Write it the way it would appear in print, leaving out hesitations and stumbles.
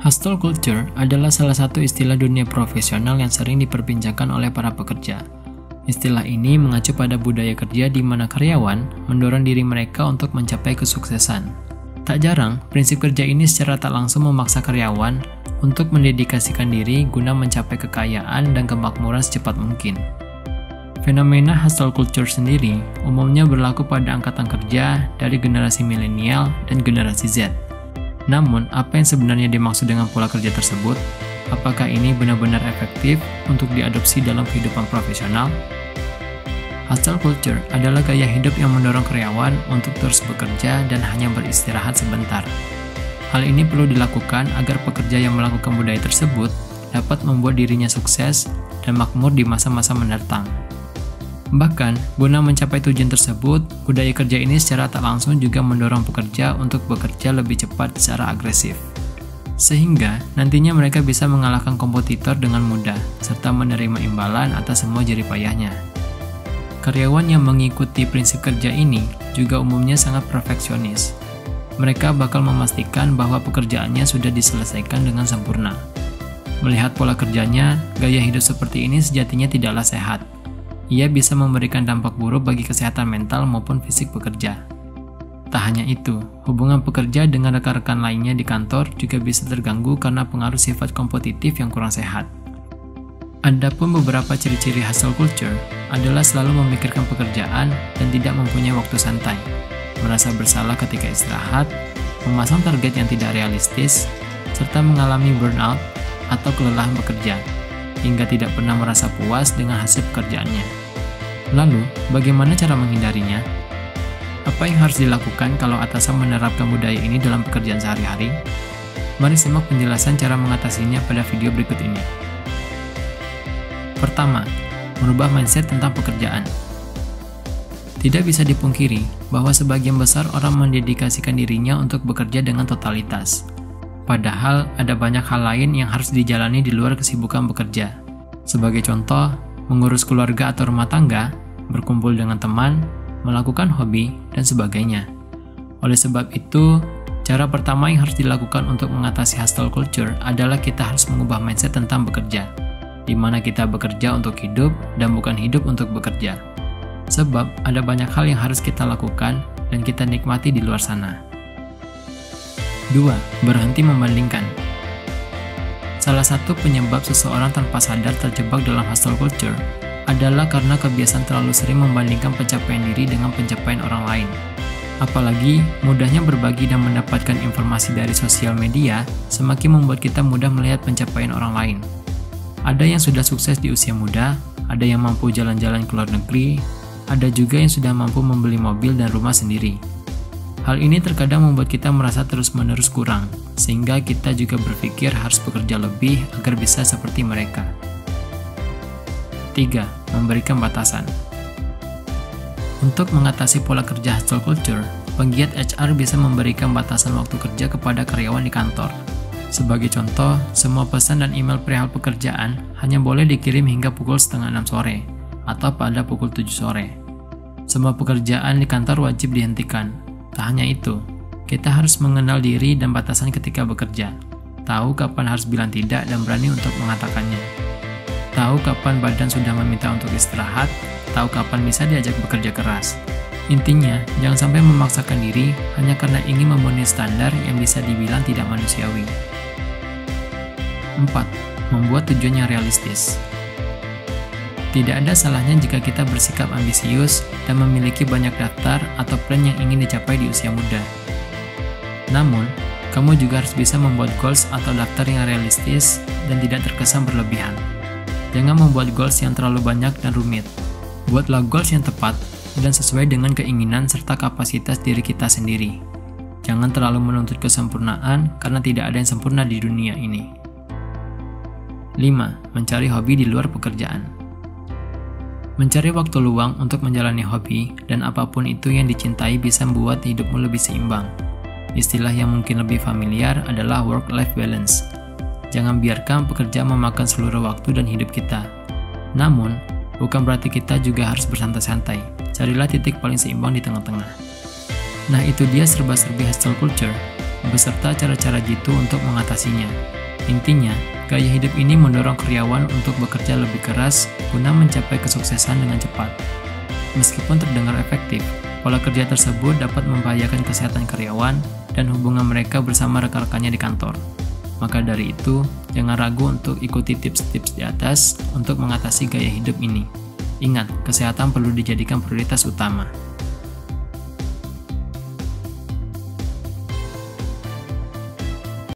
Hustle culture adalah salah satu istilah dunia profesional yang sering diperbincangkan oleh para pekerja. Istilah ini mengacu pada budaya kerja di mana karyawan mendorong diri mereka untuk mencapai kesuksesan. Tak jarang, prinsip kerja ini secara tak langsung memaksa karyawan untuk mendedikasikan diri guna mencapai kekayaan dan kemakmuran secepat mungkin. Fenomena hustle culture sendiri umumnya berlaku pada angkatan kerja dari generasi milenial dan generasi Z. Namun, apa yang sebenarnya dimaksud dengan pola kerja tersebut? Apakah ini benar-benar efektif untuk diadopsi dalam kehidupan profesional? Hustle culture adalah gaya hidup yang mendorong karyawan untuk terus bekerja dan hanya beristirahat sebentar. Hal ini perlu dilakukan agar pekerja yang melakukan budaya tersebut dapat membuat dirinya sukses dan makmur di masa-masa mendatang. Bahkan, guna mencapai tujuan tersebut, budaya kerja ini secara tak langsung juga mendorong pekerja untuk bekerja lebih cepat secara agresif. Sehingga, nantinya mereka bisa mengalahkan kompetitor dengan mudah, serta menerima imbalan atas semua jerih payahnya. Karyawan yang mengikuti prinsip kerja ini juga umumnya sangat perfeksionis. Mereka bakal memastikan bahwa pekerjaannya sudah diselesaikan dengan sempurna. Melihat pola kerjanya, gaya hidup seperti ini sejatinya tidaklah sehat. Ia bisa memberikan dampak buruk bagi kesehatan mental maupun fisik pekerja. Tak hanya itu, hubungan pekerja dengan rekan-rekan lainnya di kantor juga bisa terganggu karena pengaruh sifat kompetitif yang kurang sehat. Adapun beberapa ciri-ciri hustle culture adalah selalu memikirkan pekerjaan dan tidak mempunyai waktu santai, merasa bersalah ketika istirahat, memasang target yang tidak realistis, serta mengalami burnout atau kelelahan bekerja, hingga tidak pernah merasa puas dengan hasil pekerjaannya. Lalu, bagaimana cara menghindarinya? Apa yang harus dilakukan kalau atasan menerapkan budaya ini dalam pekerjaan sehari-hari? Mari simak penjelasan cara mengatasinya pada video berikut ini. Pertama, merubah mindset tentang pekerjaan. Tidak bisa dipungkiri bahwa sebagian besar orang mendedikasikan dirinya untuk bekerja dengan totalitas. Padahal, ada banyak hal lain yang harus dijalani di luar kesibukan bekerja. Sebagai contoh, mengurus keluarga atau rumah tangga, berkumpul dengan teman, melakukan hobi, dan sebagainya. Oleh sebab itu, cara pertama yang harus dilakukan untuk mengatasi hustle culture adalah kita harus mengubah mindset tentang bekerja, di mana kita bekerja untuk hidup dan bukan hidup untuk bekerja. Sebab ada banyak hal yang harus kita lakukan dan kita nikmati di luar sana. 2. Berhenti membandingkan. Salah satu penyebab seseorang tanpa sadar terjebak dalam hustle culture adalah karena kebiasaan terlalu sering membandingkan pencapaian diri dengan pencapaian orang lain. Apalagi, mudahnya berbagi dan mendapatkan informasi dari sosial media semakin membuat kita mudah melihat pencapaian orang lain. Ada yang sudah sukses di usia muda, ada yang mampu jalan-jalan ke luar negeri, ada juga yang sudah mampu membeli mobil dan rumah sendiri. Hal ini terkadang membuat kita merasa terus-menerus kurang, sehingga kita juga berpikir harus bekerja lebih agar bisa seperti mereka. 3. Memberikan batasan. Untuk mengatasi pola kerja hustle culture, penggiat HR bisa memberikan batasan waktu kerja kepada karyawan di kantor. Sebagai contoh, semua pesan dan email perihal pekerjaan hanya boleh dikirim hingga pukul 5:30 sore atau pada pukul 7 sore. Semua pekerjaan di kantor wajib dihentikan. Tak hanya itu, kita harus mengenal diri dan batasan ketika bekerja. Tahu kapan harus bilang tidak dan berani untuk mengatakannya. Tahu kapan badan sudah meminta untuk istirahat, tahu kapan bisa diajak bekerja keras. Intinya, jangan sampai memaksakan diri hanya karena ingin memenuhi standar yang bisa dibilang tidak manusiawi. 4. Membuat tujuan yang realistis. Tidak ada salahnya jika kita bersikap ambisius dan memiliki banyak daftar atau plan yang ingin dicapai di usia muda. Namun, kamu juga harus bisa membuat goals atau daftar yang realistis dan tidak terkesan berlebihan. Jangan membuat goals yang terlalu banyak dan rumit. Buatlah goals yang tepat dan sesuai dengan keinginan serta kapasitas diri kita sendiri. Jangan terlalu menuntut kesempurnaan karena tidak ada yang sempurna di dunia ini. 5. Mencari hobi di luar pekerjaan. Mencari waktu luang untuk menjalani hobi dan apapun itu yang dicintai bisa membuat hidupmu lebih seimbang. Istilah yang mungkin lebih familiar adalah work-life balance. Jangan biarkan pekerjaan memakan seluruh waktu dan hidup kita. Namun, bukan berarti kita juga harus bersantai-santai. Carilah titik paling seimbang di tengah-tengah. Nah, itu dia serba-serbi hustle culture. beserta cara-cara jitu untuk mengatasinya. Intinya, gaya hidup ini mendorong karyawan untuk bekerja lebih keras guna mencapai kesuksesan dengan cepat. Meskipun terdengar efektif, pola kerja tersebut dapat membahayakan kesehatan karyawan dan hubungan mereka bersama rekan-rekannya di kantor. Maka dari itu, jangan ragu untuk ikuti tips-tips di atas untuk mengatasi gaya hidup ini. Ingat, kesehatan perlu dijadikan prioritas utama.